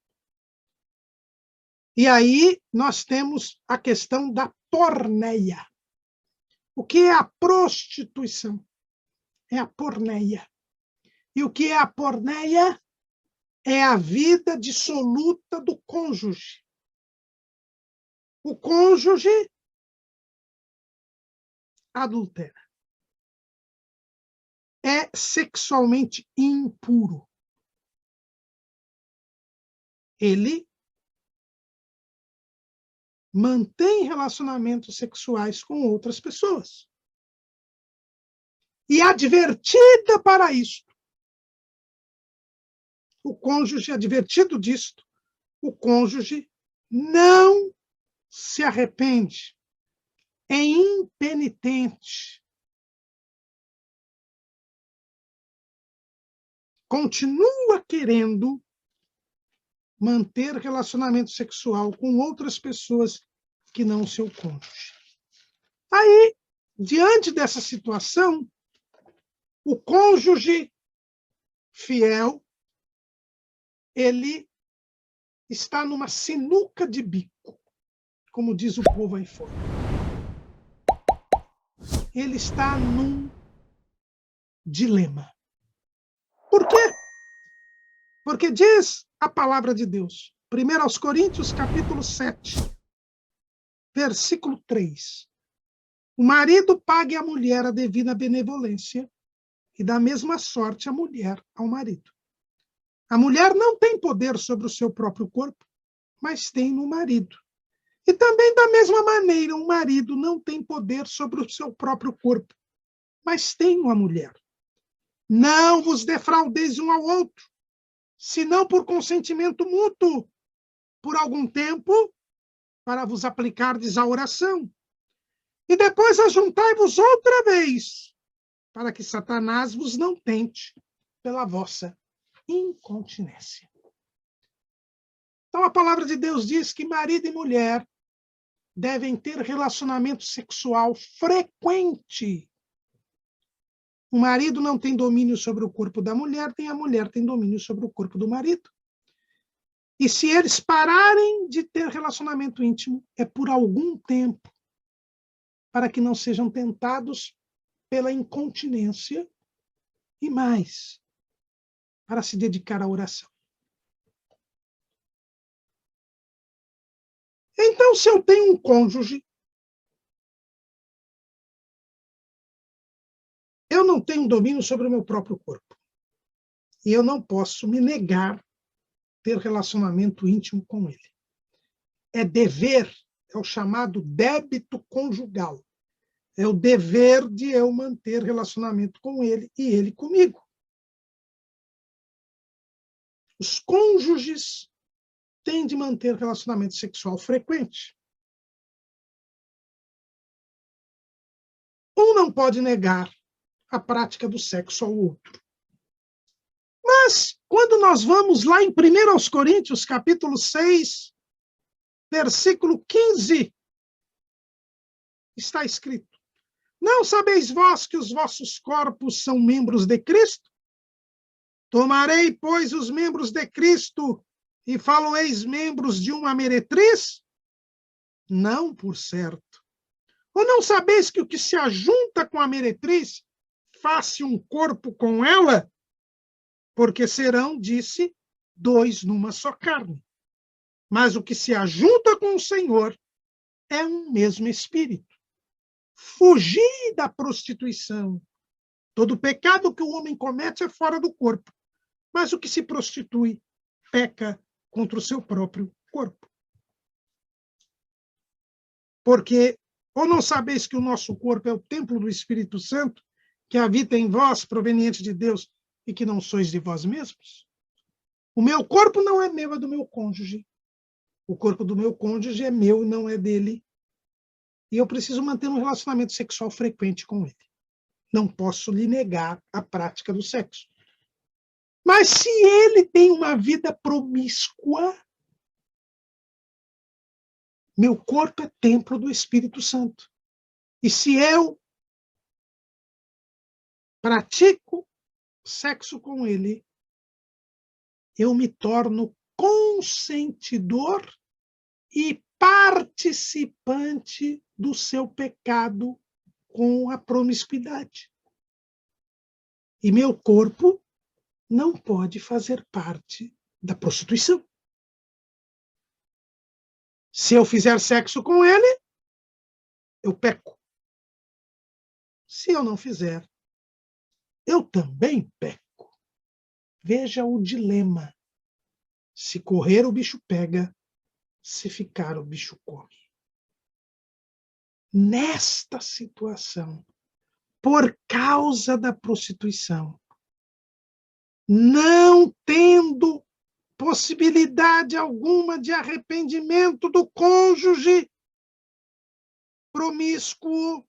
E aí nós temos a questão da porneia. O que é a prostituição? É a porneia. E o que é a porneia? É a vida dissoluta do cônjuge. O cônjuge adultera. É sexualmente impuro. Ele mantém relacionamentos sexuais com outras pessoas. e advertida para isto. O cônjuge, advertido disto, o cônjuge não se arrepende, é impenitente, continua querendo manter relacionamento sexual com outras pessoas que não seu cônjuge. Aí, diante dessa situação, o cônjuge fiel, ele está numa sinuca de bico, como diz o povo aí fora. Ele está num dilema. Por quê? Porque diz a palavra de Deus, 1 Coríntios, capítulo 7, versículo 3. O marido pague à mulher a devida benevolência, e da mesma sorte a mulher ao marido. A mulher não tem poder sobre o seu próprio corpo, mas tem no marido. E também, da mesma maneira, o marido não tem poder sobre o seu próprio corpo, mas tem a mulher. Não vos defraudeis um ao outro, senão por consentimento mútuo, por algum tempo, para vos aplicardes à oração. E depois ajuntai-vos outra vez, para que Satanás vos não tente pela vossa incontinência. Então, a palavra de Deus diz que marido e mulher devem ter relacionamento sexual frequente. O marido não tem domínio sobre o corpo da mulher, nem a mulher tem domínio sobre o corpo do marido. E se eles pararem de ter relacionamento íntimo, é por algum tempo, para que não sejam tentados pela incontinência e mais, para se dedicar à oração. Então, se eu tenho um cônjuge, eu não tenho domínio sobre o meu próprio corpo. E eu não posso me negar a ter relacionamento íntimo com ele. É dever, é o chamado débito conjugal. É o dever de eu manter relacionamento com ele e ele comigo. Os cônjuges têm de manter relacionamento sexual frequente. Um não pode negar a prática do sexo ao outro. Mas, quando nós vamos lá em 1 Coríntios, capítulo 6, versículo 15, está escrito: não sabeis vós que os vossos corpos são membros de Cristo? Tomarei, pois, os membros de Cristo e falo-eis membros de uma meretriz? Não, por certo. Ou não sabeis que o que se ajunta com a meretriz faz-se um corpo com ela? Porque serão, disse, dois numa só carne. Mas o que se ajunta com o Senhor é um mesmo espírito. Fugir da prostituição. Todo pecado que o homem comete é fora do corpo, mas o que se prostitui peca contra o seu próprio corpo. Porque, ou não sabeis que o nosso corpo é o templo do Espírito Santo, que habita em vós, proveniente de Deus, e que não sois de vós mesmos? O meu corpo não é meu, é do meu cônjuge. O corpo do meu cônjuge é meu e não é dele. E eu preciso manter um relacionamento sexual frequente com ele. Não posso lhe negar a prática do sexo. Mas se ele tem uma vida promíscua, meu corpo é templo do Espírito Santo. E se eu pratico sexo com ele, eu me torno consentidor e participante do seu pecado com a promiscuidade. E meu corpo não pode fazer parte da prostituição. Se eu fizer sexo com ele, eu peco. Se eu não fizer, eu também peco. Veja o dilema. Se correr, o bicho pega. Se ficar, o bicho come. Nesta situação, por causa da prostituição, não tendo possibilidade alguma de arrependimento do cônjuge promíscuo,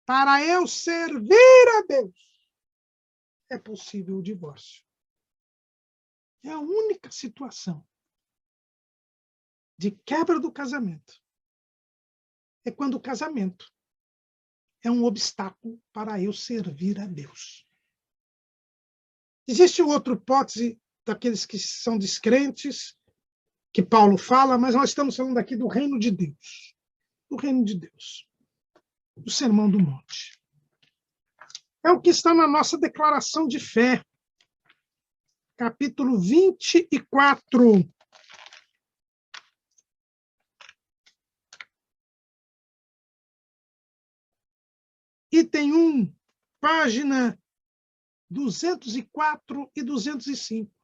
para eu servir a Deus, é possível o divórcio. É a única situação de quebra do casamento. É quando o casamento é um obstáculo para eu servir a Deus. Existe outra hipótese daqueles que são descrentes, que Paulo fala, mas nós estamos falando aqui do reino de Deus. Do reino de Deus. Do Sermão do Monte. É o que está na nossa declaração de fé. Capítulo 24. Item 1, página 204 e 205.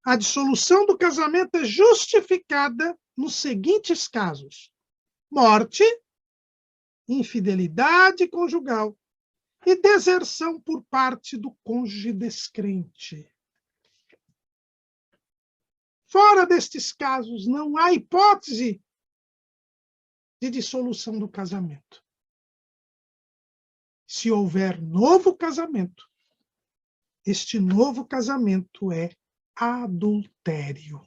A dissolução do casamento é justificada nos seguintes casos: morte, infidelidade conjugal e deserção por parte do cônjuge descrente. Fora destes casos, não há hipótese de dissolução do casamento. Se houver novo casamento, este novo casamento é adultério.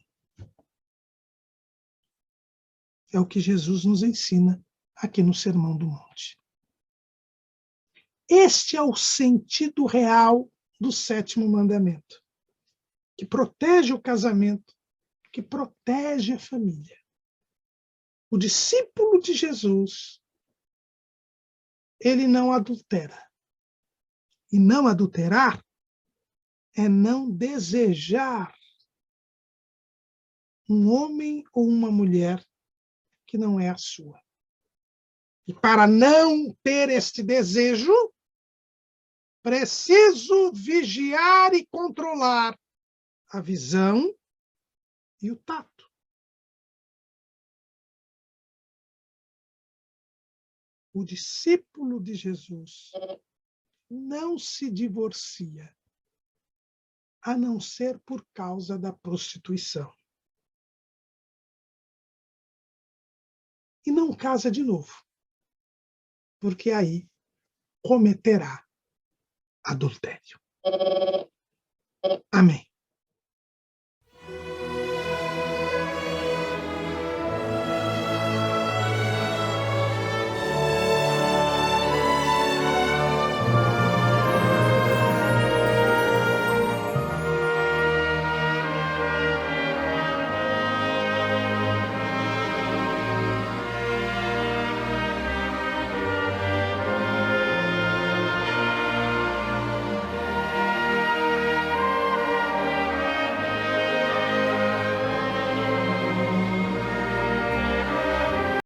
É o que Jesus nos ensina aqui no Sermão do Monte. Este é o sentido real do 7º mandamento, que protege o casamento, que protege a família. O discípulo de Jesus, ele não adultera. E não adulterar é não desejar um homem ou uma mulher que não é a sua. E para não ter este desejo, preciso vigiar e controlar a visão e o tato. O discípulo de Jesus não se divorcia, a não ser por causa da prostituição. E não casa de novo, porque aí cometerá adultério. Amém.